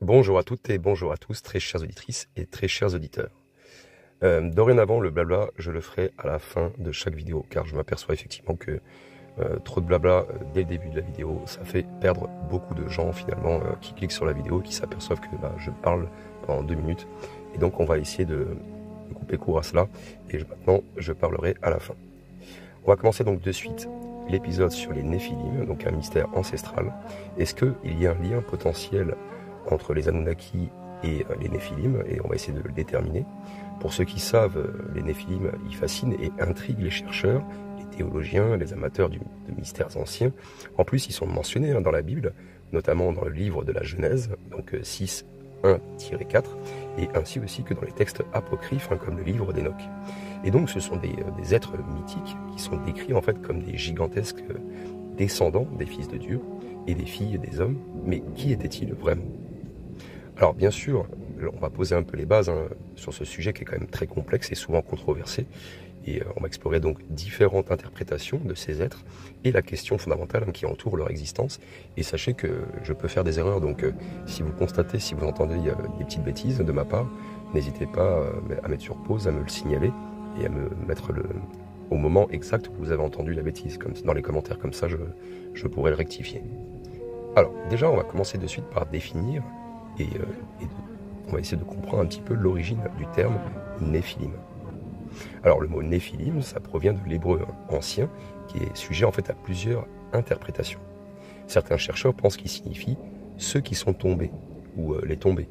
Bonjour à toutes et bonjour à tous, très chères auditrices et très chers auditeurs. Dorénavant, le blabla, je le ferai à la fin de chaque vidéo, car je m'aperçois effectivement que trop de blabla dès le début de la vidéo, ça fait perdre beaucoup de gens finalement qui cliquent sur la vidéo, qui s'aperçoivent que je parle pendant 2 minutes. Et donc on va essayer de couper court à cela, et maintenant je parlerai à la fin. On va commencer donc de suite l'épisode sur les Néphilim, donc un mystère ancestral. Est-ce qu'il y a un lien potentiel entre les Anunnaki et les Néphilim, et on va essayer de le déterminer. Pour ceux qui savent, les Néphilim, ils fascinent et intriguent les chercheurs, les théologiens, les amateurs de mystères anciens. En plus, ils sont mentionnés dans la Bible, notamment dans le livre de la Genèse, donc 6, 1-4, et ainsi aussi que dans les textes apocryphes, comme le livre d'Enoch. Et donc, ce sont des êtres mythiques qui sont décrits en fait comme des gigantesques descendants des fils de Dieu et des filles des hommes. Mais qui étaient-ils vraiment ? Alors bien sûr, on va poser un peu les bases sur ce sujet qui est quand même très complexe et souvent controversé. Et on va explorer donc différentes interprétations de ces êtres et la question fondamentale qui entoure leur existence. Et sachez que je peux faire des erreurs, donc si vous constatez, si vous entendez des petites bêtises de ma part, n'hésitez pas à mettre sur pause, à me le signaler et à me mettre au moment exact où vous avez entendu la bêtise, comme dans les commentaires, comme ça je pourrai le rectifier. Alors déjà, on va commencer de suite par définir et on va essayer de comprendre un petit peu l'origine du terme Néphilim. Alors le mot Néphilim, ça provient de l'hébreu ancien, qui est sujet en fait à plusieurs interprétations. Certains chercheurs pensent qu'il signifie ceux qui sont tombés, ou les tombés.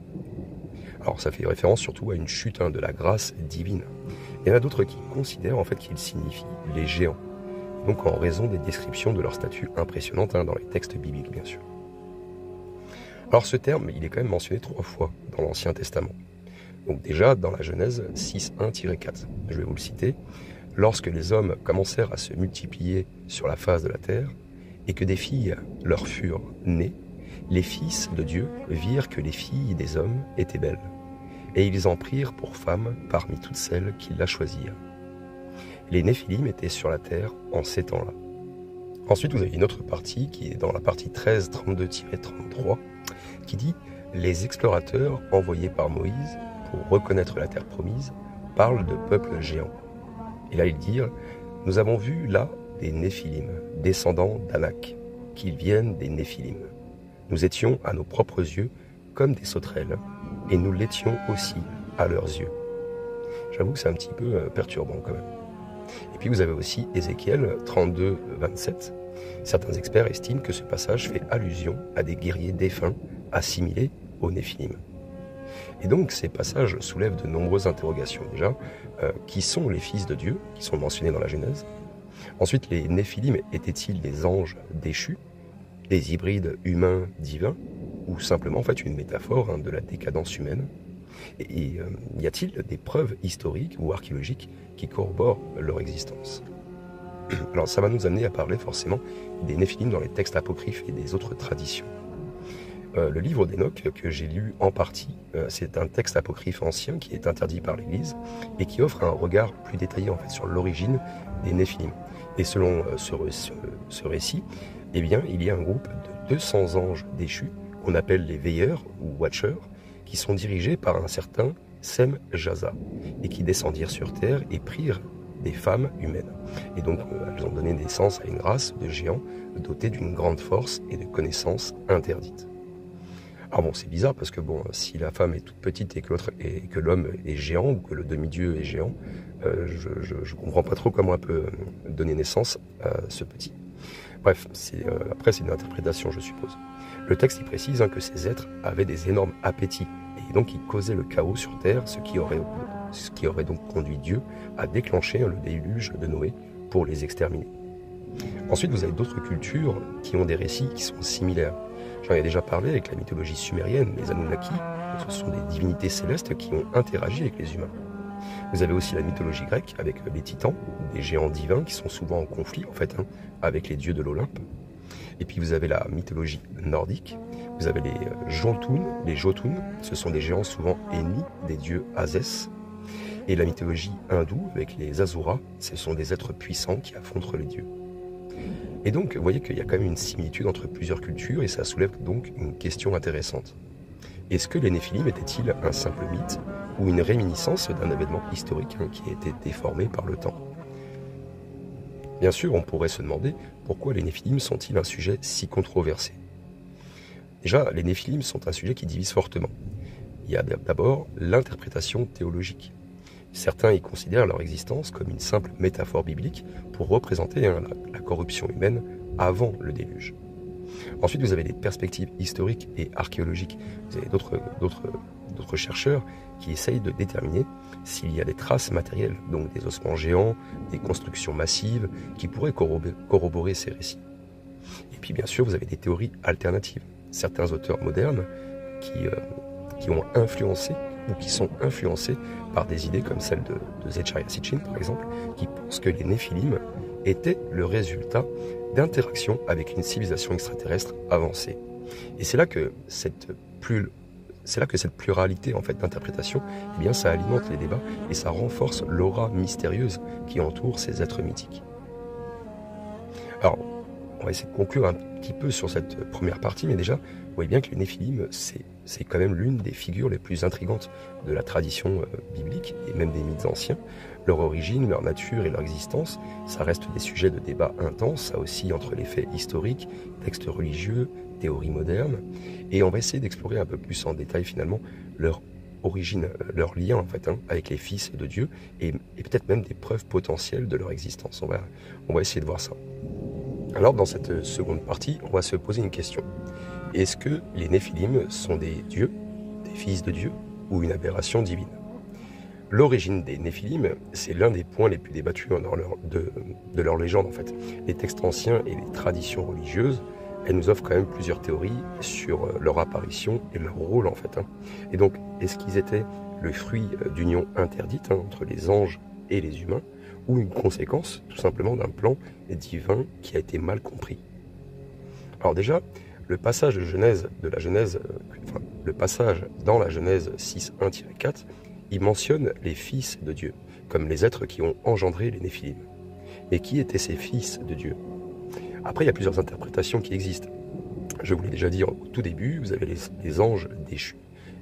Alors ça fait référence surtout à une chute de la grâce divine. Il y en a d'autres qui considèrent en fait qu'il signifie les géants, donc en raison des descriptions de leur statue impressionnante dans les textes bibliques bien sûr. Alors ce terme, il est quand même mentionné 3 fois dans l'Ancien Testament. Donc déjà dans la Genèse 6.1-4, je vais vous le citer. Lorsque les hommes commencèrent à se multiplier sur la face de la terre, et que des filles leur furent nées, les fils de Dieu virent que les filles des hommes étaient belles, et ils en prirent pour femmes parmi toutes celles qui la choisirent. Les Néphilim étaient sur la terre en ces temps-là. Ensuite, vous avez une autre partie qui est dans la partie 13.32-33, qui dit « Les explorateurs envoyés par Moïse pour reconnaître la terre promise parlent de peuples géants. » Et là, ils disent « Nous avons vu là des Néphilim, descendants d'Anak, qu'ils viennent des Néphilim. Nous étions à nos propres yeux comme des sauterelles, et nous l'étions aussi à leurs yeux. » J'avoue que c'est un petit peu perturbant quand même. Et puis vous avez aussi Ézéchiel 32-27. Certains experts estiment que ce passage fait allusion à des guerriers défunts assimilés aux Néphilim. Et donc ces passages soulèvent de nombreuses interrogations déjà. Qui sont les fils de Dieu, qui sont mentionnés dans la Genèse? Ensuite, les Néphilim étaient-ils des anges déchus, des hybrides humains divins, ou simplement en fait une métaphore de la décadence humaine? Et y a-t-il des preuves historiques ou archéologiques qui corroborent leur existence? Alors ça va nous amener à parler forcément des Néphilim dans les textes apocryphes et des autres traditions. Le livre d'Enoch que j'ai lu en partie, c'est un texte apocryphe ancien qui est interdit par l'Église et qui offre un regard plus détaillé en fait sur l'origine des Néphilim. Et selon ce récit, eh bien, il y a un groupe de 200 anges déchus qu'on appelle les veilleurs ou watchers, qui sont dirigés par un certain Sem Jaza et qui descendirent sur terre et prirent des femmes humaines. Et donc elles ont donné naissance à une race de géants dotés d'une grande force et de connaissances interdites. Alors bon, c'est bizarre parce que bon, si la femme est toute petite et que l'homme est géant ou que le demi-dieu est géant, je comprends pas trop comment elle peut donner naissance à ce petit. Bref, après c'est une interprétation je suppose. Le texte y précise que ces êtres avaient des énormes appétits et donc ils causaient le chaos sur terre, ce qui aurait donc conduit Dieu à déclencher le déluge de Noé pour les exterminer. Ensuite, vous avez d'autres cultures qui ont des récits qui sont similaires. J'en ai déjà parlé avec la mythologie sumérienne, les Anunnaki, ce sont des divinités célestes qui ont interagi avec les humains. Vous avez aussi la mythologie grecque avec les titans, des géants divins qui sont souvent en conflit en fait avec les dieux de l'Olympe. Et puis vous avez la mythologie nordique, vous avez les Jotun, ce sont des géants souvent ennemis des dieux Hadès. Et la mythologie hindoue avec les Asuras, ce sont des êtres puissants qui affrontent les dieux. Et donc, vous voyez qu'il y a quand même une similitude entre plusieurs cultures et ça soulève donc une question intéressante. Est-ce que les Néphilim étaient-ils un simple mythe ou une réminiscence d'un événement historique qui a été déformé par le temps? Bien sûr, on pourrait se demander pourquoi les Néphilim sont-ils un sujet si controversé. Déjà, les Néphilim sont un sujet qui divise fortement. Il y a d'abord l'interprétation théologique. Certains y considèrent leur existence comme une simple métaphore biblique pour représenter la corruption humaine avant le déluge. Ensuite, vous avez des perspectives historiques et archéologiques. Vous avez d'autres chercheurs qui essayent de déterminer s'il y a des traces matérielles, donc des ossements géants, des constructions massives, qui pourraient corroborer ces récits. Et puis bien sûr, vous avez des théories alternatives. Certains auteurs modernes qui ont influencé ou qui sont influencés par des idées comme celle de Zecharia Sitchin, par exemple, qui pensent que les Néphilim étaient le résultat d'interactions avec une civilisation extraterrestre avancée. Et c'est là que cette pluralité en fait d'interprétation, eh bien, ça alimente les débats et ça renforce l'aura mystérieuse qui entoure ces êtres mythiques. Alors, on va essayer de conclure un petit peu sur cette première partie, mais déjà, vous voyez bien que les Néphilim, c'est quand même l'une des figures les plus intrigantes de la tradition biblique et même des mythes anciens. Leur origine, leur nature et leur existence, ça reste des sujets de débat intenses, ça aussi entre les faits historiques, textes religieux, théories modernes, et on va essayer d'explorer un peu plus en détail finalement leur origine, leur lien en fait avec les fils de Dieu, et peut-être même des preuves potentielles de leur existence. On va essayer de voir ça. Alors dans cette seconde partie, on va se poser une question. Est-ce que les Néphilim sont des dieux, des fils de Dieu, ou une aberration divine? L'origine des Néphilim, c'est l'un des points les plus débattus de leur légende en fait. Les textes anciens et les traditions religieuses, elles nous offrent quand même plusieurs théories sur leur apparition et leur rôle en fait. Et donc, est-ce qu'ils étaient le fruit d'union interdite entre les anges et les humains, ou une conséquence tout simplement d'un plan divin qui a été mal compris? Alors déjà, le passage dans la Genèse 6.1-4, il mentionne les fils de Dieu, comme les êtres qui ont engendré les Néphilim. Mais qui étaient ces fils de Dieu? Après, il y a plusieurs interprétations qui existent. Je vous l'ai déjà dit au tout début, vous avez les anges déchus.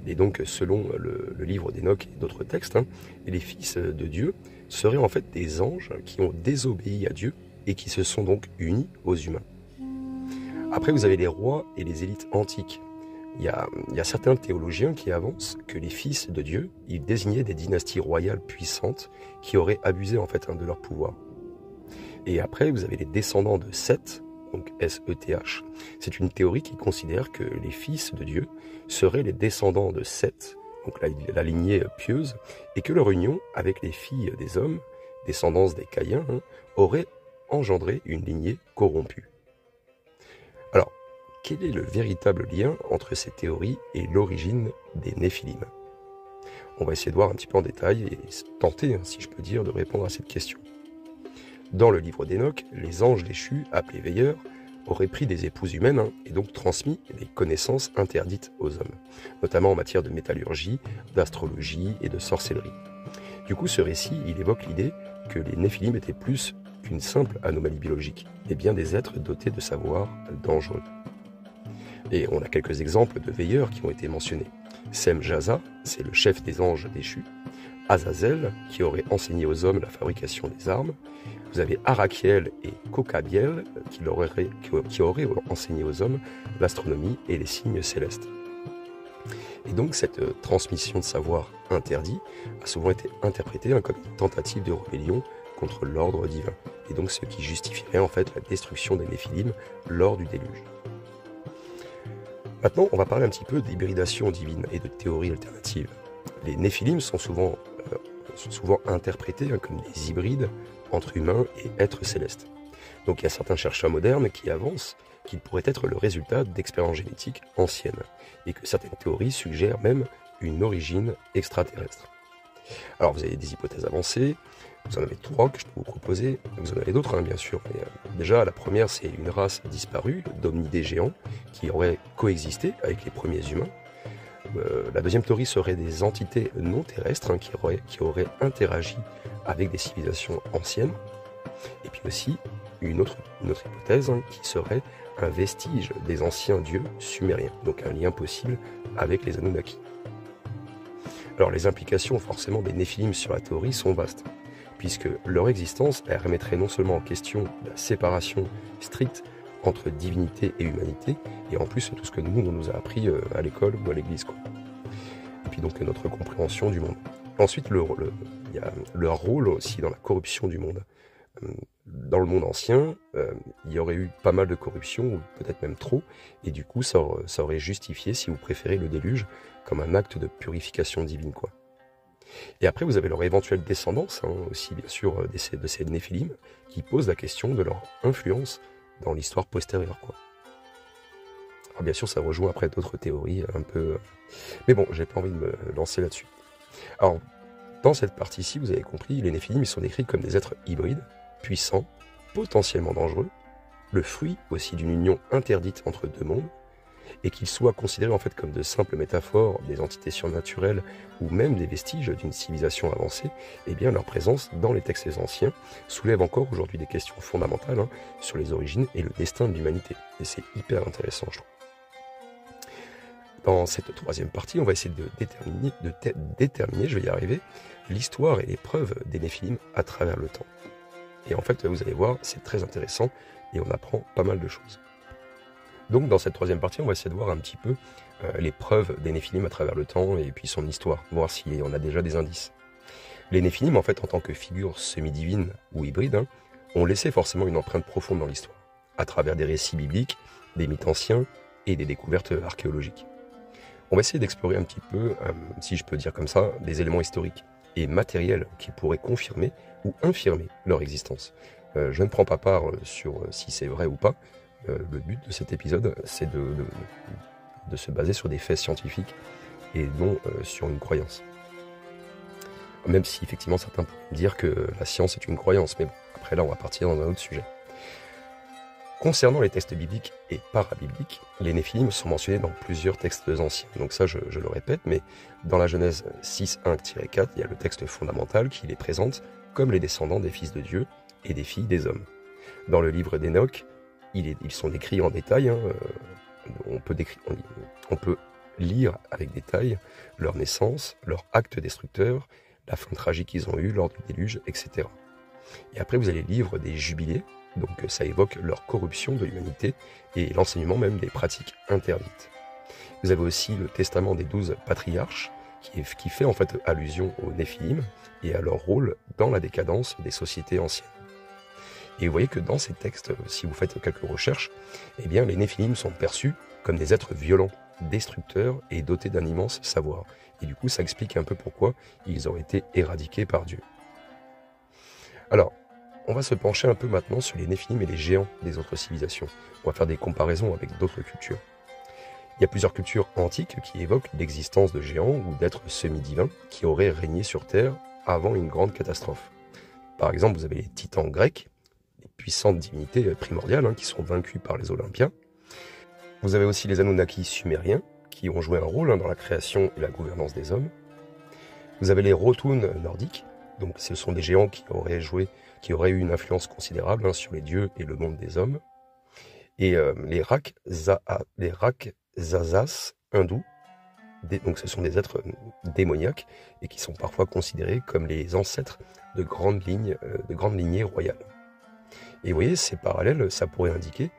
Et donc, selon le livre d'Enoch et d'autres textes, les fils de Dieu seraient en fait des anges qui ont désobéi à Dieu et qui se sont donc unis aux humains. Après, vous avez les rois et les élites antiques. Il y a certains théologiens qui avancent que les fils de Dieu, ils désignaient des dynasties royales puissantes qui auraient abusé en fait de leur pouvoir. Et après, vous avez les descendants de Seth, donc S-E-T-H. C'est une théorie qui considère que les fils de Dieu seraient les descendants de Seth, donc la lignée pieuse, et que leur union avec les filles des hommes, descendance des Caïens, aurait engendré une lignée corrompue. Alors, quel est le véritable lien entre ces théories et l'origine des Néphilim? On va essayer de voir un petit peu en détail et tenter, si je peux dire, de répondre à cette question. Dans le livre d'Enoch, les anges déchus, appelés veilleurs, auraient pris des épouses humaines et donc transmis les connaissances interdites aux hommes, notamment en matière de métallurgie, d'astrologie et de sorcellerie. Du coup, ce récit, il évoque l'idée que les Néphilim étaient plus qu'une simple anomalie biologique, mais bien des êtres dotés de savoirs dangereux. Et on a quelques exemples de veilleurs qui ont été mentionnés. Sem-Jaza, c'est le chef des anges déchus. Azazel, qui aurait enseigné aux hommes la fabrication des armes. Vous avez Arachiel et Kokabiel, qui auraient enseigné aux hommes l'astronomie et les signes célestes. Et donc cette transmission de savoir interdit a souvent été interprétée comme une tentative de rébellion contre l'ordre divin. Et donc ce qui justifierait en fait la destruction des Néphilim lors du déluge. Maintenant, on va parler un petit peu d'hybridation divine et de théories alternatives. Les Néphilim sont souvent interprétés comme des hybrides entre humains et êtres célestes. Donc il y a certains chercheurs modernes qui avancent qu'ils pourraient être le résultat d'expériences génétiques anciennes, et que certaines théories suggèrent même une origine extraterrestre. Alors vous avez des hypothèses avancées, vous en avez 3 que je peux vous proposer, vous en avez d'autres bien sûr. Mais, déjà la première, c'est une race disparue d'hominidés géants qui aurait coexisté avec les premiers humains. La deuxième théorie serait des entités non terrestres qui auraient interagi avec des civilisations anciennes. Et puis aussi une autre hypothèse qui serait un vestige des anciens dieux sumériens, donc un lien possible avec les Anunnaki. Alors les implications forcément des Néphilim sur la théorie sont vastes, puisque leur existence elle remettrait non seulement en question la séparation stricte entre divinité et humanité, et en plus tout ce que nous on nous a appris à l'école ou à l'église, quoi. Et puis donc notre compréhension du monde. Ensuite, il y a leur rôle aussi dans la corruption du monde. Dans le monde ancien, il y aurait eu pas mal de corruption, ou peut-être même trop, et du coup ça aurait justifié, si vous préférez, le déluge comme un acte de purification divine, quoi. Et après, vous avez leur éventuelle descendance, aussi bien sûr de ces Néphilim, qui posent la question de leur influence dans l'histoire postérieure, quoi. Alors bien sûr, ça rejoint après d'autres théories un peu... Mais bon, j'ai pas envie de me lancer là-dessus. Alors, dans cette partie-ci, vous avez compris, les Néphilim, ils sont décrits comme des êtres hybrides, puissants, potentiellement dangereux, le fruit aussi d'une union interdite entre deux mondes, et qu'ils soient considérés en fait comme de simples métaphores, des entités surnaturelles, ou même des vestiges d'une civilisation avancée, eh bien leur présence dans les textes anciens soulève encore aujourd'hui des questions fondamentales sur les origines et le destin de l'humanité. Et c'est hyper intéressant, je trouve. Dans cette troisième partie, on va essayer de déterminer, je vais y arriver, l'histoire et les preuves des Néphilim à travers le temps. Et en fait, vous allez voir, c'est très intéressant et on apprend pas mal de choses. Donc dans cette troisième partie, on va essayer de voir un petit peu les preuves des Néphilim à travers le temps et puis son histoire, voir si on a déjà des indices. Les Néphilim, en fait, en tant que figures semi-divines ou hybrides, ont laissé forcément une empreinte profonde dans l'histoire, à travers des récits bibliques, des mythes anciens et des découvertes archéologiques. On va essayer d'explorer un petit peu, si je peux dire comme ça, des éléments historiques et matériels qui pourraient confirmer ou infirmer leur existence. Je ne prends pas part sur si c'est vrai ou pas. Le but de cet épisode, c'est de se baser sur des faits scientifiques et non sur une croyance. Même si effectivement certains pourraient dire que la science est une croyance, mais bon, après là on va partir dans un autre sujet. Concernant les textes bibliques et parabibliques, les Néphilim sont mentionnés dans plusieurs textes anciens. Donc ça, je le répète, mais dans la Genèse 6.1-4, il y a le texte fondamental qui les présente comme les descendants des fils de Dieu et des filles des hommes. Dans le livre d'Enoch, ils sont décrits en détail. On peut lire avec détail leur naissance, leur acte destructeur, la fin tragique qu'ils ont eue lors du déluge, etc. Et après, vous avez les livres des jubilés. Donc ça évoque leur corruption de l'humanité et l'enseignement même des pratiques interdites. Vous avez aussi le testament des 12 patriarches qui fait en fait allusion aux Néphilim et à leur rôle dans la décadence des sociétés anciennes. Et vous voyez que dans ces textes, si vous faites quelques recherches, eh bien les Néphilim sont perçus comme des êtres violents, destructeurs et dotés d'un immense savoir. Et du coup ça explique un peu pourquoi ils ont été éradiqués par Dieu. Alors, on va se pencher un peu maintenant sur les Néphilim et les géants des autres civilisations. On va faire des comparaisons avec d'autres cultures. Il y a plusieurs cultures antiques qui évoquent l'existence de géants ou d'êtres semi-divins qui auraient régné sur Terre avant une grande catastrophe. Par exemple, vous avez les titans grecs, les puissantes divinités primordiales qui sont vaincues par les Olympiens. Vous avez aussi les Anunnaki sumériens qui ont joué un rôle dans la création et la gouvernance des hommes. Vous avez les Rotuns nordiques, donc ce sont des géants qui auraient eu une influence considérable sur les dieux et le monde des hommes. Et les Rakshasas hindous, donc ce sont des êtres démoniaques et qui sont parfois considérés comme les ancêtres de grandes lignées royales. Et vous voyez, ces parallèles, ça pourrait indiquer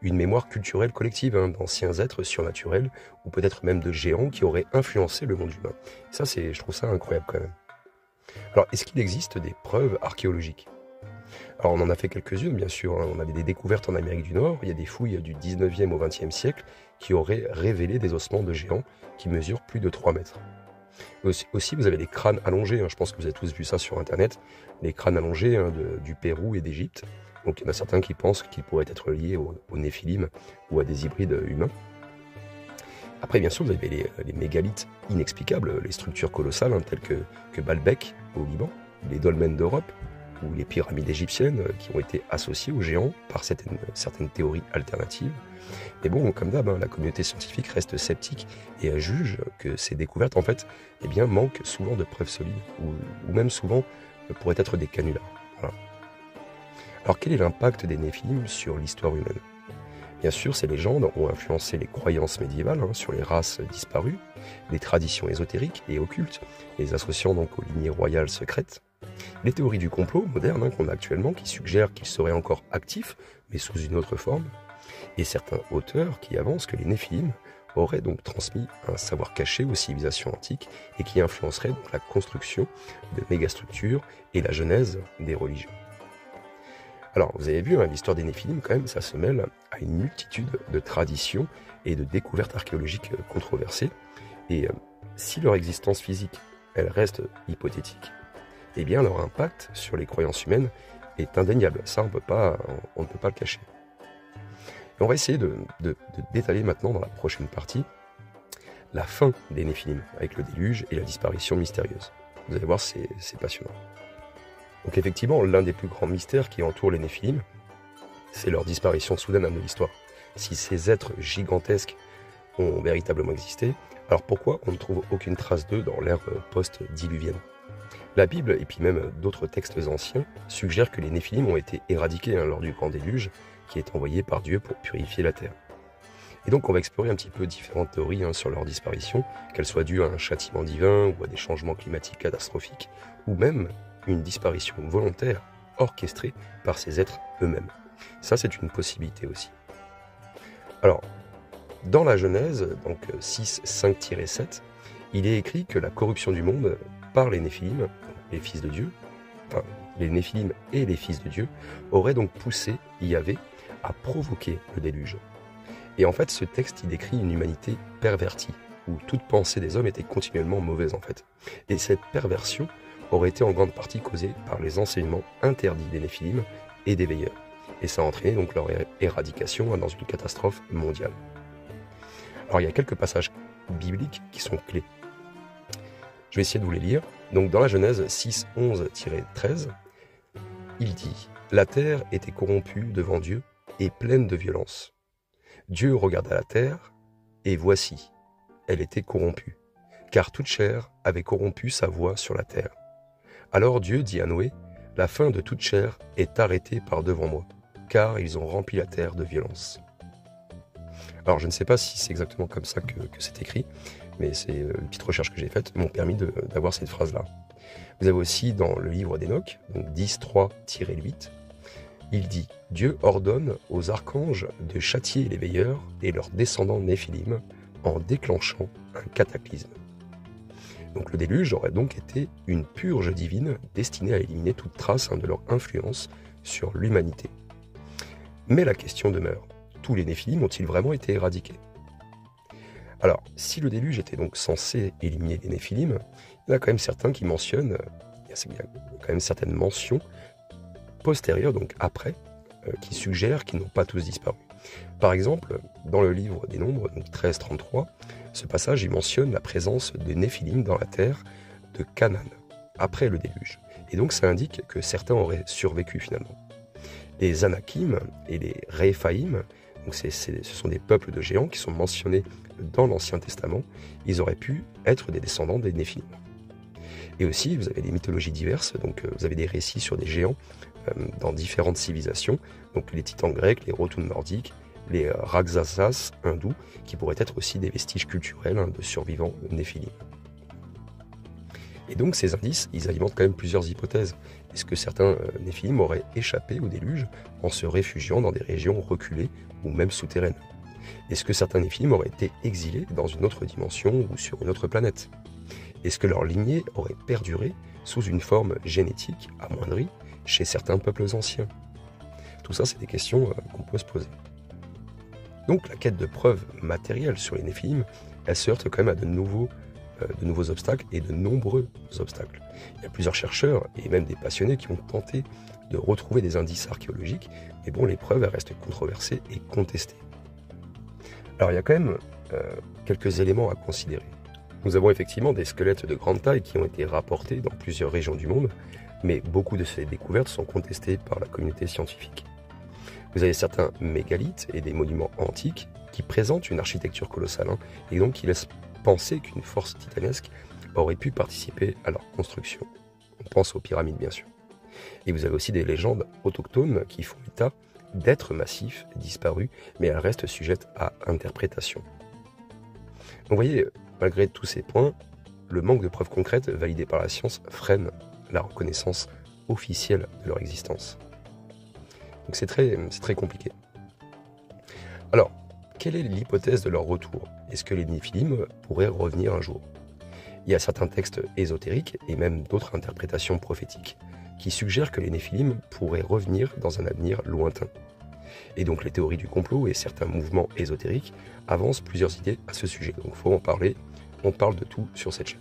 une mémoire culturelle collective d'anciens êtres surnaturels ou peut-être même de géants qui auraient influencé le monde humain. Et ça, je trouve ça incroyable quand même. Alors, est-ce qu'il existe des preuves archéologiques ? Alors, on en a fait quelques-unes, bien sûr. On avait des découvertes en Amérique du Nord. Il y a des fouilles du 19e au 20e siècle qui auraient révélé des ossements de géants qui mesurent plus de 3 mètres. Aussi, vous avez les crânes allongés. Je pense que vous avez tous vu ça sur Internet. Les crânes allongés du Pérou et d'Égypte. Donc, il y en a certains qui pensent qu'ils pourraient être liés aux Néphilim ou à des hybrides humains. Après, bien sûr, vous avez les mégalithes inexplicables, les structures colossales telles que Baalbek au Liban, les dolmens d'Europe ou les pyramides égyptiennes qui ont été associées aux géants par certaines théories alternatives. Mais bon, comme d'hab, la communauté scientifique reste sceptique et juge que ces découvertes, en fait, manquent souvent de preuves solides ou même souvent pourraient être des canulars. Voilà. Alors, quel est l'impact des Néphilim sur l'histoire humaine ? Bien sûr, ces légendes ont influencé les croyances médiévales sur les races disparues, les traditions ésotériques et occultes, les associant donc aux lignées royales secrètes. Les théories du complot modernes qu'on a actuellement qui suggèrent qu'ils seraient encore actifs, mais sous une autre forme, et certains auteurs qui avancent que les Néphilim auraient donc transmis un savoir caché aux civilisations antiques et qui influencerait donc la construction de mégastructures et la genèse des religions. Alors, vous avez vu, l'histoire des Néphilim, quand même, ça se mêle à une multitude de traditions et de découvertes archéologiques controversées. Et si leur existence physique, elle reste hypothétique, eh bien, leur impact sur les croyances humaines est indéniable. Ça, on ne peut pas le cacher. Et on va essayer de détailler maintenant dans la prochaine partie la fin des Néphilim, avec le déluge et la disparition mystérieuse. Vous allez voir, c'est passionnant. Donc effectivement, l'un des plus grands mystères qui entourent les Néphilim, c'est leur disparition soudaine de l'histoire. Si ces êtres gigantesques ont véritablement existé, alors pourquoi on ne trouve aucune trace d'eux dans l'ère post-diluvienne? La Bible, et puis même d'autres textes anciens, suggèrent que les Néphilim ont été éradiqués lors du grand déluge, qui est envoyé par Dieu pour purifier la terre. Et donc on va explorer un petit peu différentes théories sur leur disparition, qu'elles soient dues à un châtiment divin ou à des changements climatiques catastrophiques, ou même une disparition volontaire orchestrée par ces êtres eux-mêmes. Ça, c'est une possibilité aussi. Alors, dans la Genèse, donc 6:5-7, il est écrit que la corruption du monde par les Néphilim, les fils de Dieu, enfin les Néphilim et les fils de Dieu, aurait donc poussé Yahvé à provoquer le déluge. Et en fait, ce texte, il décrit une humanité pervertie, où toute pensée des hommes était continuellement mauvaise en fait. Et cette perversion aurait été en grande partie causée par les enseignements interdits des Néphilim et des veilleurs. Et ça a entraîné donc leur éradication dans une catastrophe mondiale. Alors il y a quelques passages bibliques qui sont clés. Je vais essayer de vous les lire. Donc dans la Genèse 6:11-13, il dit « La terre était corrompue devant Dieu et pleine de violence. Dieu regarda la terre, et voici, elle était corrompue, car toute chair avait corrompu sa voie sur la terre. Alors Dieu dit à Noé, « La fin de toute chair est arrêtée par devant moi, car ils ont rempli la terre de violence. » Alors je ne sais pas si c'est exactement comme ça que c'est écrit, mais c'est une petite recherche que j'ai faite m'ont permis d'avoir cette phrase-là. Vous avez aussi dans le livre d'Enoch, donc 10:3-8, il dit « Dieu ordonne aux archanges de châtier les veilleurs et leurs descendants Néphilim en déclenchant un cataclysme. » Donc le déluge aurait donc été une purge divine destinée à éliminer toute trace de leur influence sur l'humanité. Mais la question demeure, tous les Néphilim ont-ils vraiment été éradiqués? Alors, si le déluge était donc censé éliminer les Néphilim, il y en a quand même certains qui mentionnent, il y a quand même certaines mentions postérieures, donc après, qui suggèrent qu'ils n'ont pas tous disparu. Par exemple, dans le livre des Nombres, donc 13:33, ce passage il mentionne la présence de Néphilim dans la terre de Canaan, après le déluge. Et donc ça indique que certains auraient survécu finalement. Les Anakim et les Réphaïm, donc ce sont des peuples de géants qui sont mentionnés dans l'Ancien Testament, ils auraient pu être des descendants des Néphilim. Et aussi, vous avez des mythologies diverses, donc vous avez des récits sur des géants dans différentes civilisations, donc les titans grecs, les Rotuns nordiques, les Rakshasas hindous, qui pourraient être aussi des vestiges culturels de survivants Néphilim. Et donc ces indices, ils alimentent quand même plusieurs hypothèses. Est-ce que certains Néphilim auraient échappé au déluge en se réfugiant dans des régions reculées ou même souterraines? Est-ce que certains Néphilim auraient été exilés dans une autre dimension ou sur une autre planète? Est-ce que leur lignée aurait perduré sous une forme génétique amoindrie chez certains peuples anciens? Tout ça, c'est des questions qu'on peut se poser. Donc la quête de preuves matérielles sur les Néphilim, elle se heurte quand même à de nouveaux obstacles et de nombreux obstacles. Il y a plusieurs chercheurs et même des passionnés qui ont tenté de retrouver des indices archéologiques, mais bon, les preuves elles restent controversées et contestées. Alors il y a quand même quelques éléments à considérer. Nous avons effectivement des squelettes de grande taille qui ont été rapportés dans plusieurs régions du monde, mais beaucoup de ces découvertes sont contestées par la communauté scientifique. Vous avez certains mégalithes et des monuments antiques qui présentent une architecture colossale, et donc qui laissent penser qu'une force titanesque aurait pu participer à leur construction. On pense aux pyramides bien sûr. Et vous avez aussi des légendes autochtones qui font état d'êtres massifs disparus, mais elle reste sujette à interprétation. Donc vous voyez, malgré tous ces points, le manque de preuves concrètes validées par la science freine la reconnaissance officielle de leur existence. Donc c'est très compliqué. Alors, quelle est l'hypothèse de leur retour? Est-ce que les Néphilim pourraient revenir un jour? Il y a certains textes ésotériques et même d'autres interprétations prophétiques qui suggèrent que les Néphilim pourraient revenir dans un avenir lointain. Et donc les théories du complot et certains mouvements ésotériques avancent plusieurs idées à ce sujet. Donc il faut en parler, on parle de tout sur cette chaîne.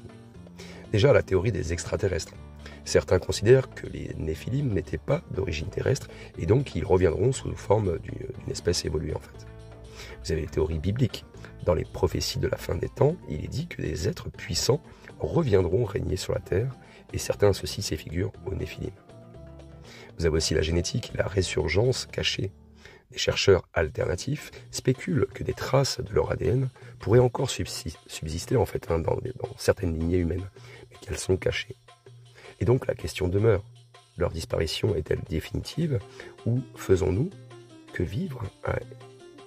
Déjà la théorie des extraterrestres. Certains considèrent que les Néphilim n'étaient pas d'origine terrestre et donc qu'ils reviendront sous forme d'une espèce évoluée en fait. Vous avez les théories bibliques. Dans les prophéties de la fin des temps, il est dit que des êtres puissants reviendront régner sur la terre et certains associent ces figures aux Néphilim. Vous avez aussi la génétique et la résurgence cachée. Des chercheurs alternatifs spéculent que des traces de leur ADN pourraient encore subsister en fait dans certaines lignées humaines, mais qu'elles sont cachées. Et donc la question demeure, leur disparition est-elle définitive ou faisons-nous que vivre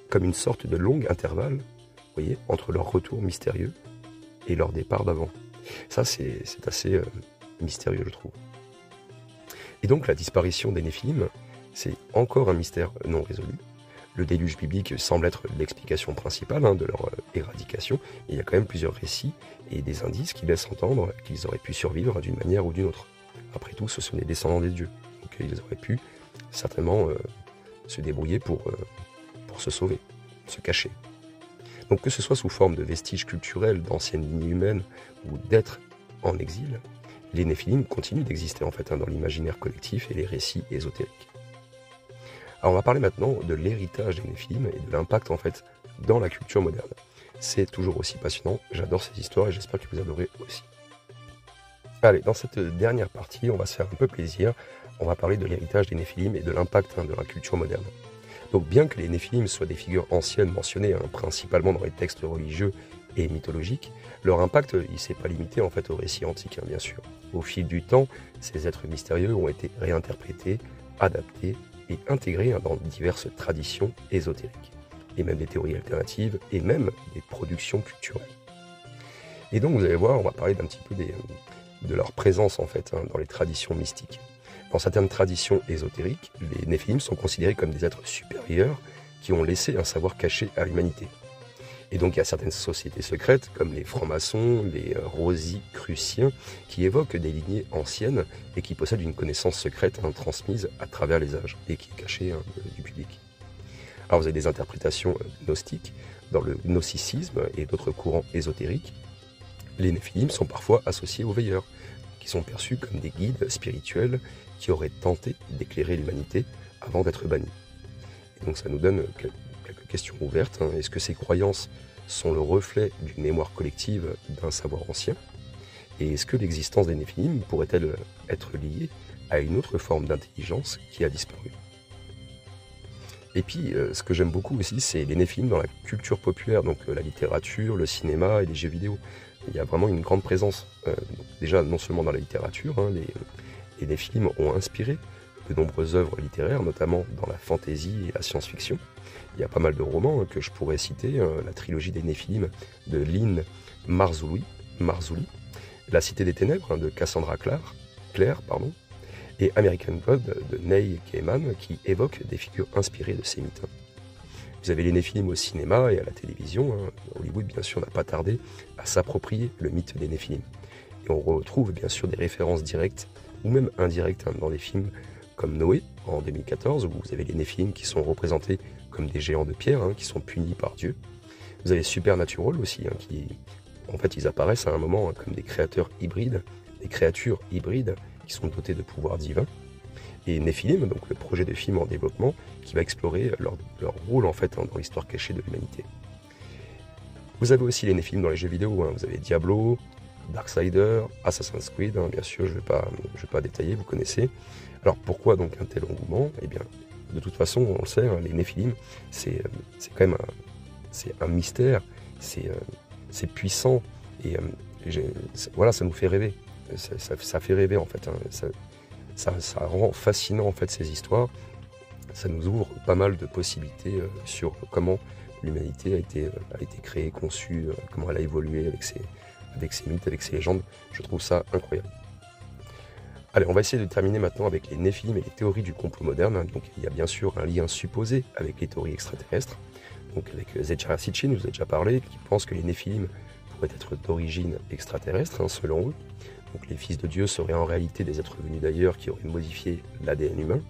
comme une sorte de long intervalle, vous voyez, entre leur retour mystérieux et leur départ d'avant. Ça c'est assez mystérieux je trouve. Et donc la disparition des Néphilim, c'est encore un mystère non résolu. Le déluge biblique semble être l'explication principale de leur éradication. Et il y a quand même plusieurs récits et des indices qui laissent entendre qu'ils auraient pu survivre d'une manière ou d'une autre. Après tout, ce sont des descendants des dieux. Donc ils auraient pu certainement se débrouiller pour se sauver, se cacher. Donc que ce soit sous forme de vestiges culturels d'anciennes lignées humaines ou d'êtres en exil, les Néphilim continuent d'exister en fait dans l'imaginaire collectif et les récits ésotériques. Alors on va parler maintenant de l'héritage des Néphilim et de l'impact en fait dans la culture moderne. C'est toujours aussi passionnant, j'adore ces histoires et j'espère que vous adorez aussi. Allez, dans cette dernière partie, on va se faire un peu plaisir. On va parler de l'héritage des Néphilim et de l'impact de la culture moderne. Donc bien que les Néphilim soient des figures anciennes mentionnées principalement dans les textes religieux et mythologiques, leur impact il s'est pas limité en fait au récit antique bien sûr. Au fil du temps, ces êtres mystérieux ont été réinterprétés, adaptés et intégrés dans diverses traditions ésotériques, et même des théories alternatives et même des productions culturelles. Et donc vous allez voir, on va parler d'un petit peu de leur présence en fait dans les traditions mystiques. Dans certaines traditions ésotériques, les Néphilim sont considérés comme des êtres supérieurs qui ont laissé un savoir caché à l'humanité. Et donc il y a certaines sociétés secrètes, comme les francs-maçons, les rosicruciens, qui évoquent des lignées anciennes et qui possèdent une connaissance secrète transmise à travers les âges et qui est cachée du public. Alors vous avez des interprétations gnostiques, dans le gnosticisme et d'autres courants ésotériques. Les Néphilim sont parfois associés aux veilleurs, qui sont perçus comme des guides spirituels qui auraient tenté d'éclairer l'humanité avant d'être bannis. Et donc ça nous donne quelques questions ouvertes. Est-ce que ces croyances sont le reflet d'une mémoire collective d'un savoir ancien? Et est-ce que l'existence des Néphilim pourrait-elle être liée à une autre forme d'intelligence qui a disparu? Et puis, ce que j'aime beaucoup aussi, c'est les Néphilim dans la culture populaire, donc la littérature, le cinéma et les jeux vidéo. Il y a vraiment une grande présence, déjà non seulement dans la littérature, les Néphilim ont inspiré de nombreuses œuvres littéraires, notamment dans la fantasy et la science-fiction. Il y a pas mal de romans que je pourrais citer, la trilogie des Néphilim de Lynn Marzulli, La Cité des Ténèbres de Cassandra Clare, et American God de Neil Gaiman qui évoque des figures inspirées de ces mythes. Vous avez les Néphilim au cinéma et à la télévision. Hollywood, bien sûr, n'a pas tardé à s'approprier le mythe des Néphilim. Et on retrouve bien sûr des références directes ou même indirectes dans des films comme Noé en 2014, où vous avez les Néphilim qui sont représentés comme des géants de pierre, qui sont punis par Dieu. Vous avez Supernatural aussi, qui en fait ils apparaissent à un moment comme des créatures hybrides qui sont dotées de pouvoirs divins. Et Néphilim, donc le projet de film en développement, qui va explorer leur rôle en fait dans l'histoire cachée de l'humanité. Vous avez aussi les Néphilim dans les jeux vidéo, vous avez Diablo, Darksider, Assassin's Creed, bien sûr, je vais pas détailler, vous connaissez. Alors pourquoi donc un tel engouement? Eh bien, de toute façon, on le sait, les Néphilim, c'est quand même un mystère, c'est puissant, et voilà, ça nous fait rêver, ça fait rêver en fait, ça rend fascinant en fait ces histoires, ça nous ouvre pas mal de possibilités sur comment l'humanité a été créée, conçue, comment elle a évolué avec ses mythes, avec ses légendes. Je trouve ça incroyable. Allez, on va essayer de terminer maintenant avec les Néphilim et les théories du complot moderne. Donc il y a bien sûr un lien supposé avec les théories extraterrestres. Donc avec Zecharia Sitchin, je vous ai déjà parlé, qui pense que les Néphilim pourraient être d'origine extraterrestre, selon eux. Donc les fils de Dieu seraient en réalité des êtres venus d'ailleurs qui auraient modifié l'ADN humain.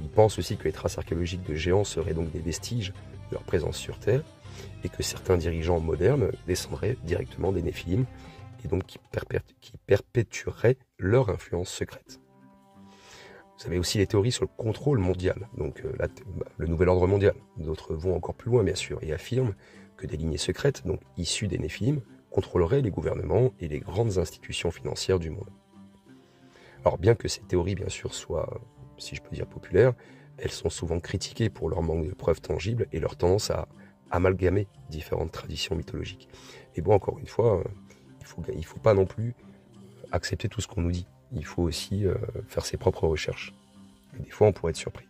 Ils pensent aussi que les traces archéologiques de géants seraient donc des vestiges de leur présence sur Terre, et que certains dirigeants modernes descendraient directement des Néphilim, et donc qui perpétueraient leur influence secrète. Vous avez aussi les théories sur le contrôle mondial, donc le nouvel ordre mondial. D'autres vont encore plus loin, bien sûr, et affirment que des lignées secrètes, donc issues des Néphilim, contrôleraient les gouvernements et les grandes institutions financières du monde. Alors bien que ces théories, bien sûr, soient, si je peux dire, populaires, elles sont souvent critiquées pour leur manque de preuves tangibles et leur tendance à amalgamer différentes traditions mythologiques. Et bon, encore une fois, il faut pas non plus accepter tout ce qu'on nous dit. Il faut aussi faire ses propres recherches. Et des fois, on pourrait être surpris.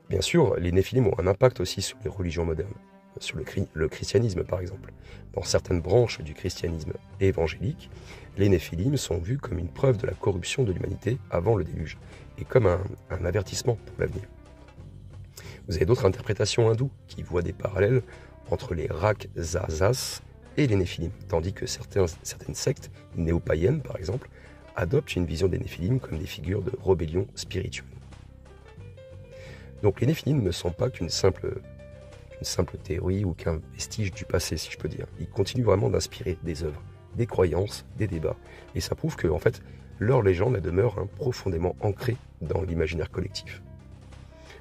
Bien sûr, les Néphilim ont un impact aussi sur les religions modernes, sur le christianisme par exemple. Dans certaines branches du christianisme évangélique, les Néphilim sont vus comme une preuve de la corruption de l'humanité avant le déluge, et comme un avertissement pour l'avenir. Vous avez d'autres interprétations hindoues qui voient des parallèles entre les Rakshasas et les Néphilim, tandis que certaines sectes néo-païennes, par exemple, adoptent une vision des Néphilim comme des figures de rébellion spirituelle. Donc les Néphilim ne sont pas qu'une simple théorie ou qu'un vestige du passé, si je peux dire. Ils continuent vraiment d'inspirer des œuvres, des croyances, des débats. Et ça prouve que, en fait, leur légende demeure profondément ancrée dans l'imaginaire collectif.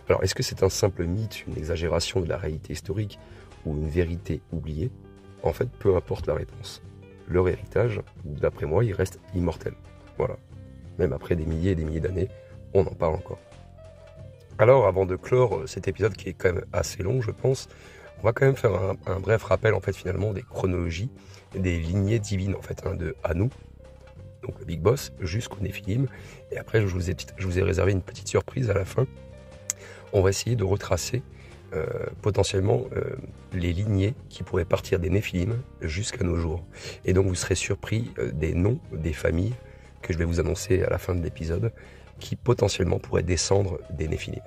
Alors, est-ce que c'est un simple mythe, une exagération de la réalité historique ou une vérité oubliée? En fait, peu importe la réponse. Leur héritage, d'après moi, il reste immortel. Voilà. Même après des milliers et des milliers d'années, on en parle encore. Alors, avant de clore cet épisode qui est quand même assez long, je pense, on va quand même faire un bref rappel, en fait, finalement, des chronologies, des lignées divines, en fait, de Anu, donc le Big Boss, jusqu'au Néphilim. Et après, je vous ai réservé une petite surprise à la fin. On va essayer de retracer potentiellement les lignées qui pourraient partir des Néphilim jusqu'à nos jours. Et donc, vous serez surpris des noms des familles que je vais vous annoncer à la fin de l'épisode, qui potentiellement pourraient descendre des Néphilim.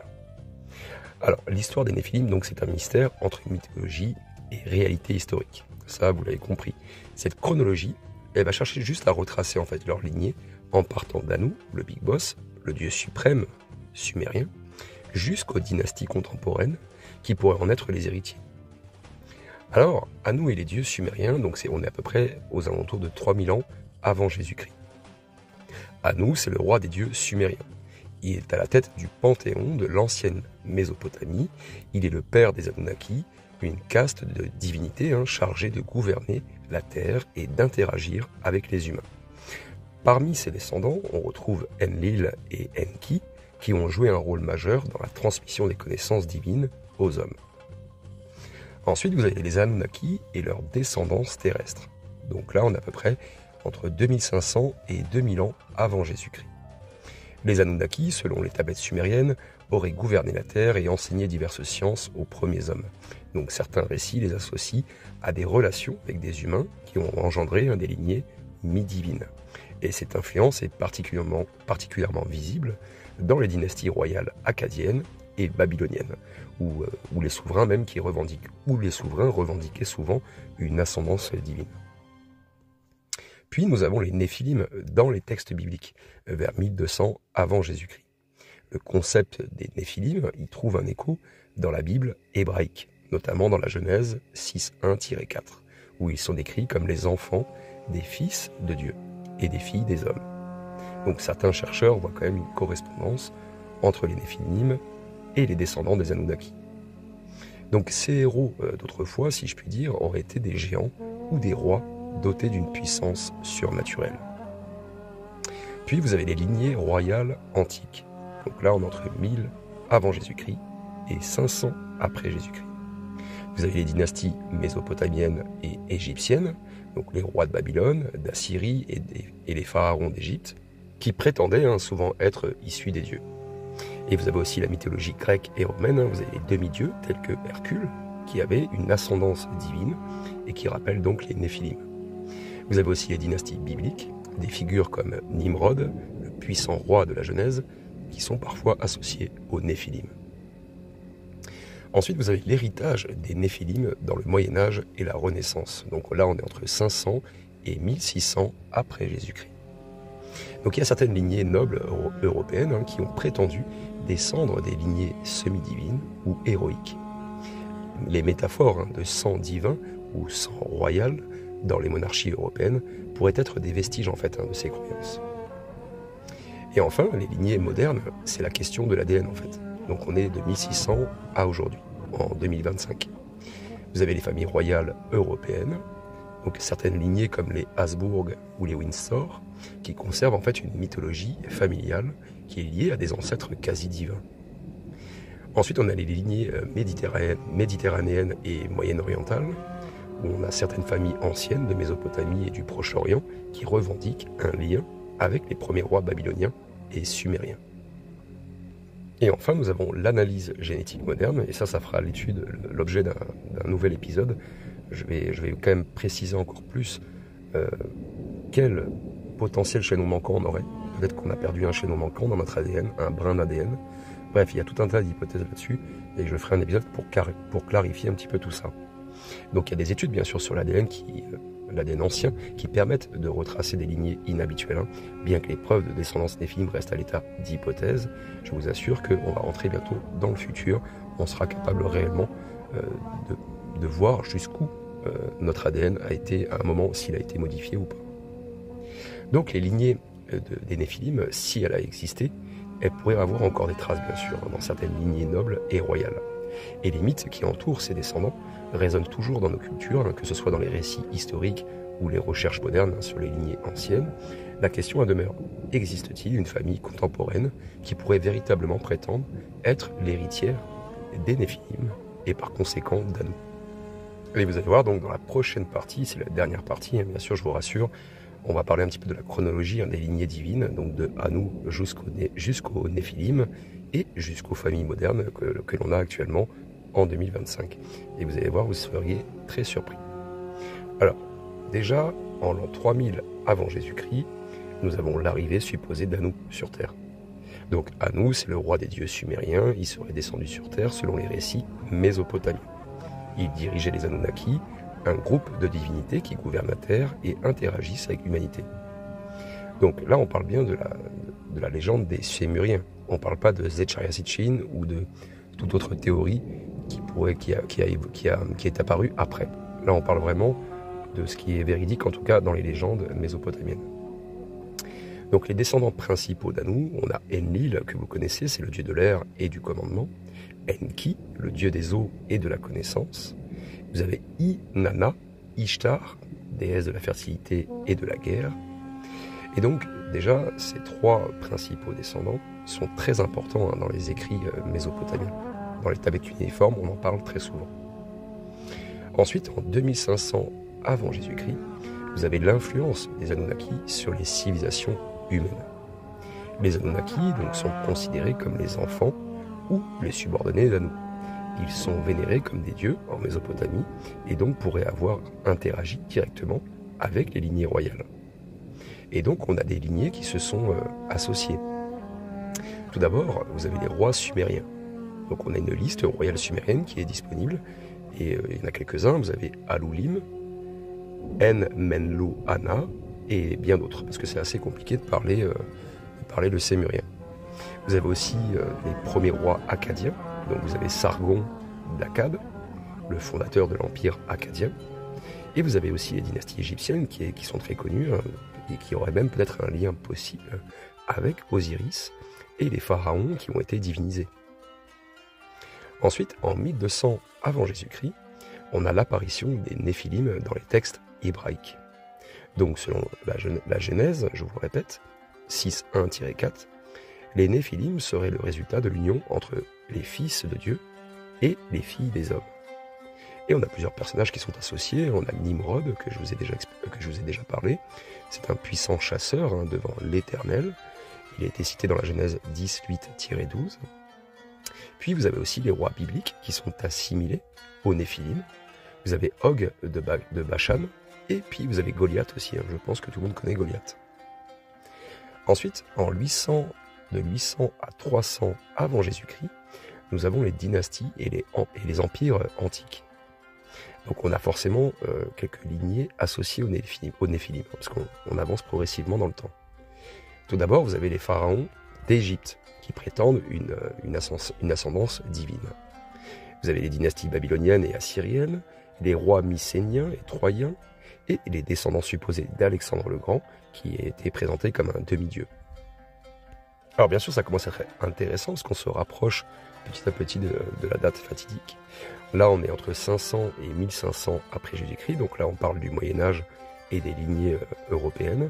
Alors, l'histoire des Néphilim, donc, c'est un mystère entre mythologie et réalité historique. Ça, vous l'avez compris. Cette chronologie, elle va chercher juste à retracer en fait leur lignée en partant d'Anu, le Big Boss, le dieu suprême sumérien, jusqu'aux dynasties contemporaines qui pourraient en être les héritiers. Alors, Anu et les dieux sumériens, donc on est à peu près aux alentours de 3000 ans avant Jésus-Christ. Anu, c'est le roi des dieux sumériens. Il est à la tête du panthéon de l'ancienne Mésopotamie. Il est le père des Anunnaki, une caste de divinités chargée de gouverner la terre et d'interagir avec les humains. Parmi ses descendants, on retrouve Enlil et Enki, qui ont joué un rôle majeur dans la transmission des connaissances divines aux hommes. Ensuite, vous avez les Anunnaki et leur descendance terrestre. Donc là, on est à peu près entre 2500 et 2000 ans avant Jésus-Christ. Les Anunnaki, selon les tablettes sumériennes, auraient gouverné la Terre et enseigné diverses sciences aux premiers hommes. Donc certains récits les associent à des relations avec des humains qui ont engendré des lignées mi-divines. Et cette influence est particulièrement visible dans les dynasties royales akkadiennes et babyloniennes, où les souverains revendiquaient souvent une ascendance divine. Puis nous avons les Néphilim dans les textes bibliques, vers 1200 avant Jésus-Christ. Le concept des Néphilim y trouve un écho dans la Bible hébraïque, notamment dans la Genèse 6:1-4, où ils sont décrits comme les enfants des fils de Dieu et des filles des hommes. Donc certains chercheurs voient quand même une correspondance entre les Néphilim et les descendants des Anunnaki. Donc ces héros d'autrefois, si je puis dire, auraient été des géants ou des rois dotés d'une puissance surnaturelle. Puis vous avez les lignées royales antiques. Donc là, on est entre 1000 avant Jésus-Christ et 500 après Jésus-Christ. Vous avez les dynasties mésopotamiennes et égyptiennes, donc les rois de Babylone, d'Assyrie et les pharaons d'Égypte, qui prétendaient souvent être issus des dieux. Et vous avez aussi la mythologie grecque et romaine, vous avez les demi-dieux tels que Hercule, qui avait une ascendance divine et qui rappelle donc les Néphilim. Vous avez aussi les dynasties bibliques, des figures comme Nimrod, le puissant roi de la Genèse, qui sont parfois associés aux Néphilim. Ensuite, vous avez l'héritage des Néphilim dans le Moyen-Âge et la Renaissance. Donc là, on est entre 500 et 1600 après Jésus-Christ. Donc il y a certaines lignées nobles européennes qui ont prétendu descendre des lignées semi-divines ou héroïques. Les métaphores de sang divin ou sang royal dans les monarchies européennes pourraient être des vestiges en fait de ces croyances. Et enfin, les lignées modernes, c'est la question de l'ADN en fait. Donc on est de 1600 à aujourd'hui, en 2025. Vous avez les familles royales européennes, donc certaines lignées comme les Habsbourg ou les Windsor, qui conservent en fait une mythologie familiale qui est liée à des ancêtres quasi divins. Ensuite, on a les lignées méditerranéennes et moyen-orientales, où on a certaines familles anciennes de Mésopotamie et du Proche-Orient qui revendiquent un lien avec les premiers rois babyloniens et sumériens. Et enfin, nous avons l'analyse génétique moderne, et ça fera l'objet d'un nouvel épisode. Je vais quand même préciser encore plus quel potentiel chaînon manquant on aurait. Peut-être qu'on a perdu un chaînon manquant dans notre ADN, un brin d'ADN. Bref, il y a tout un tas d'hypothèses là-dessus, et je ferai un épisode pour clarifier un petit peu tout ça. Donc il y a des études bien sûr sur l'ADN ancien qui permettent de retracer des lignées inhabituelles. Bien que les preuves de descendance néphilim restent à l'état d'hypothèse, je vous assure qu'on va rentrer bientôt dans le futur. On sera capable réellement de voir jusqu'où notre ADN a été à un moment, s'il a été modifié ou pas. Donc les lignées des Néphilim, si elle a existé, elle pourrait avoir encore des traces bien sûr dans certaines lignées nobles et royales. Et les mythes qui entourent ces descendants résonnent toujours dans nos cultures, que ce soit dans les récits historiques ou les recherches modernes sur les lignées anciennes. La question demeure, existe-t-il une famille contemporaine qui pourrait véritablement prétendre être l'héritière des Néphilim et par conséquent d'Anou? Et vous allez voir donc dans la prochaine partie, c'est la dernière partie, bien sûr je vous rassure, on va parler un petit peu de la chronologie des lignées divines, donc de Anou jusqu'au Néphilim et jusqu'aux familles modernes que l'on a actuellement en 2025. Et vous allez voir, vous seriez très surpris. Alors, déjà, en l'an 3000 avant Jésus-Christ, nous avons l'arrivée supposée d'Anou sur Terre. Donc Anou, c'est le roi des dieux sumériens, il serait descendu sur Terre selon les récits mésopotamiens. Il dirigeait les Anunnaki, un groupe de divinités qui gouvernent la Terre et interagissent avec l'humanité. Donc là, on parle bien de la légende des Sémuriens. On ne parle pas de Zecharia Sitchin ou de toute autre théorie qui est apparue après. Là, on parle vraiment de ce qui est véridique, en tout cas dans les légendes mésopotamiennes. Donc les descendants principaux d'Anou, on a Enlil, que vous connaissez, c'est le dieu de l'air et du commandement. Enki, le dieu des eaux et de la connaissance. Vous avez Inanna, Ishtar, déesse de la fertilité et de la guerre. Et donc, déjà, ces trois principaux descendants sont très importants dans les écrits mésopotamiens. Dans les tablettes cunéiformes, on en parle très souvent. Ensuite, en 2500 avant Jésus-Christ, vous avez l'influence des Anunnaki sur les civilisations humaines. Les Anunnaki donc, sont considérés comme les enfants ou les subordonnés d'Anou. Ils sont vénérés comme des dieux en Mésopotamie et donc pourraient avoir interagi directement avec les lignées royales. Et donc on a des lignées qui se sont associées. Tout d'abord, vous avez les rois sumériens. Donc on a une liste royale sumérienne qui est disponible et il y en a quelques-uns. Vous avez Alulim, Enmenlu-Ana et bien d'autres parce que c'est assez compliqué de parler le sémurien. Vous avez aussi les premiers rois akkadiens. Donc vous avez Sargon d'Akkad, le fondateur de l'empire akkadien. Et vous avez aussi les dynasties égyptiennes qui sont très connues et qui auraient même peut-être un lien possible avec Osiris et les pharaons qui ont été divinisés. Ensuite, en 1200 avant Jésus-Christ, on a l'apparition des Néphilim dans les textes hébraïques. Donc selon la Genèse, je vous le répète, 6.1-4, les Néphilim seraient le résultat de l'union entre les fils de Dieu et les filles des hommes. Et on a plusieurs personnages qui sont associés. On a Nimrod, que je vous ai déjà parlé. C'est un puissant chasseur devant l'Éternel. Il a été cité dans la Genèse 10:8-12. Puis vous avez aussi les rois bibliques qui sont assimilés aux Néphilim. Vous avez Og de Bashan, et puis vous avez Goliath aussi, je pense que tout le monde connaît Goliath. Ensuite, de 800 à 300 avant Jésus-Christ, nous avons les dynasties et les empires antiques. Donc on a forcément quelques lignées associées aux Néphilim, parce qu'on avance progressivement dans le temps. Tout d'abord, vous avez les pharaons d'Égypte, qui prétendent une ascendance divine. Vous avez les dynasties babyloniennes et assyriennes, les rois mycéniens et troyens, et les descendants supposés d'Alexandre le Grand, qui était présenté comme un demi-dieu. Alors bien sûr, ça commence à être intéressant, parce qu'on se rapproche petit à petit de la date fatidique. Là, on est entre 500 et 1500 après Jésus-Christ, donc là, on parle du Moyen-Âge et des lignées européennes.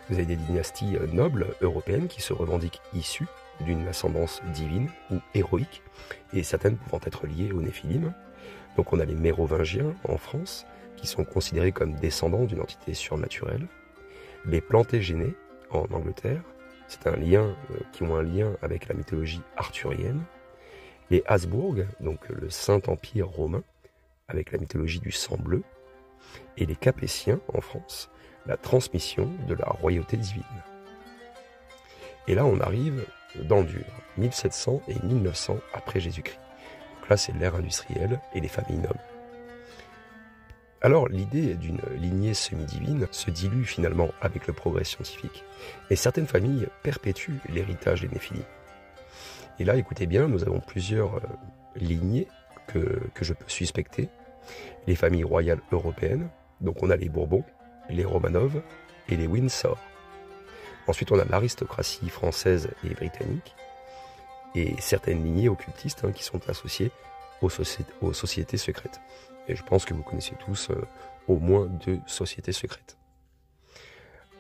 Vous avez des dynasties nobles européennes qui se revendiquent issues d'une ascendance divine ou héroïque, et certaines pouvant être liées aux Néphilim. Donc on a les Mérovingiens en France, qui sont considérés comme descendants d'une entité surnaturelle. Les Plantagenets en Angleterre, c'est qui ont un lien avec la mythologie arthurienne. Les Habsbourg, donc le Saint-Empire romain, avec la mythologie du sang bleu. Et les Capétiens en France, la transmission de la royauté divine. Et là, on arrive dans le dur, 1700 et 1900 après Jésus-Christ. Donc là, c'est l'ère industrielle et les familles nobles. Alors, l'idée d'une lignée semi-divine se dilue finalement avec le progrès scientifique, et certaines familles perpétuent l'héritage des Néphilim. Et là, écoutez bien, nous avons plusieurs lignées que je peux suspecter. Les familles royales européennes, donc on a les Bourbons, les Romanov et les Windsor. Ensuite, on a l'aristocratie française et britannique, et certaines lignées occultistes qui sont associées aux sociétés secrètes. Et je pense que vous connaissez tous au moins 2 sociétés secrètes.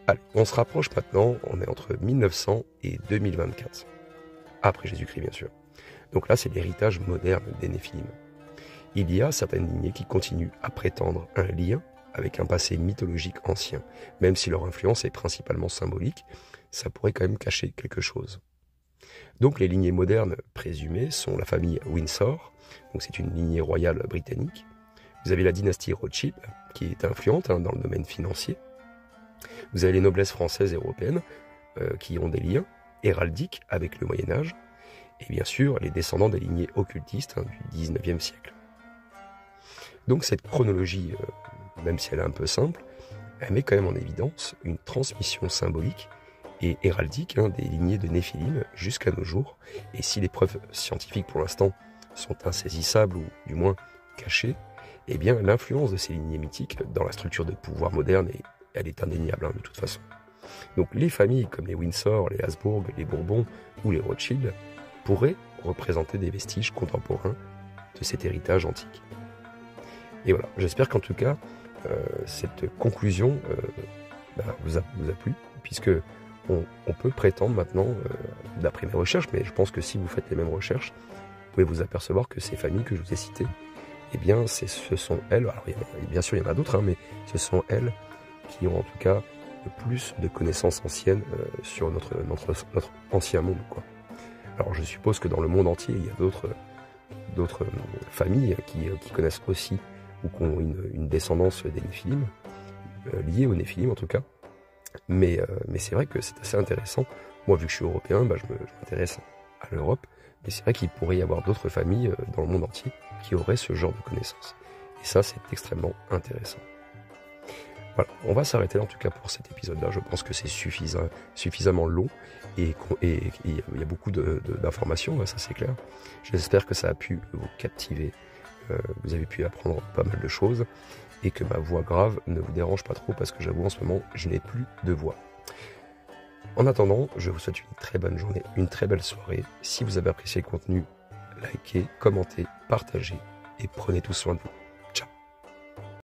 Allez, on se rapproche maintenant, on est entre 1900 et 2024. Après Jésus-Christ, bien sûr. Donc là, c'est l'héritage moderne des Néphilim. Il y a certaines lignées qui continuent à prétendre un lien avec un passé mythologique ancien. Même si leur influence est principalement symbolique, ça pourrait quand même cacher quelque chose. Donc les lignées modernes présumées sont la famille Windsor, donc c'est une lignée royale britannique. Vous avez la dynastie Rothschild, qui est influente dans le domaine financier. Vous avez les noblesses françaises et européennes, qui ont des liens héraldiques avec le Moyen-Âge. Et bien sûr, les descendants des lignées occultistes du XIXe siècle. Donc cette chronologie, même si elle est un peu simple, elle met quand même en évidence une transmission symbolique et héraldique des lignées de Néphilim jusqu'à nos jours. Et si les preuves scientifiques pour l'instant sont insaisissables ou du moins cachées, eh bien l'influence de ces lignées mythiques dans la structure de pouvoir moderne, elle est indéniable de toute façon. Donc les familles comme les Windsor, les Habsbourg, les Bourbons ou les Rothschild pourraient représenter des vestiges contemporains de cet héritage antique. Et voilà, j'espère qu'en tout cas, cette conclusion vous a plu, puisque on peut prétendre maintenant, d'après mes recherches, mais je pense que si vous faites les mêmes recherches, vous pouvez vous apercevoir que ces familles que je vous ai citées, eh bien, ce sont elles, alors bien sûr il y en a d'autres, mais ce sont elles qui ont en tout cas le plus de connaissances anciennes sur notre ancien monde, quoi. Alors je suppose que dans le monde entier, il y a d'autres familles qui connaissent aussi ou qui ont une descendance des Néphilim, liée aux Néphilim en tout cas. Mais c'est vrai que c'est assez intéressant. Moi, vu que je suis européen, je m'intéresse à l'Europe, mais c'est vrai qu'il pourrait y avoir d'autres familles dans le monde entier qui auraient ce genre de connaissances. Et ça, c'est extrêmement intéressant. Voilà, on va s'arrêter en tout cas pour cet épisode-là. Je pense que c'est suffisamment long et il y a beaucoup d'informations, ça c'est clair. J'espère que ça a pu vous captiver. Vous avez pu apprendre pas mal de choses et que ma voix grave ne vous dérange pas trop, parce que j'avoue en ce moment je n'ai plus de voix. En attendant, je vous souhaite une très bonne journée, une très belle soirée. Si vous avez apprécié le contenu, likez, commentez, partagez et prenez tout soin de vous.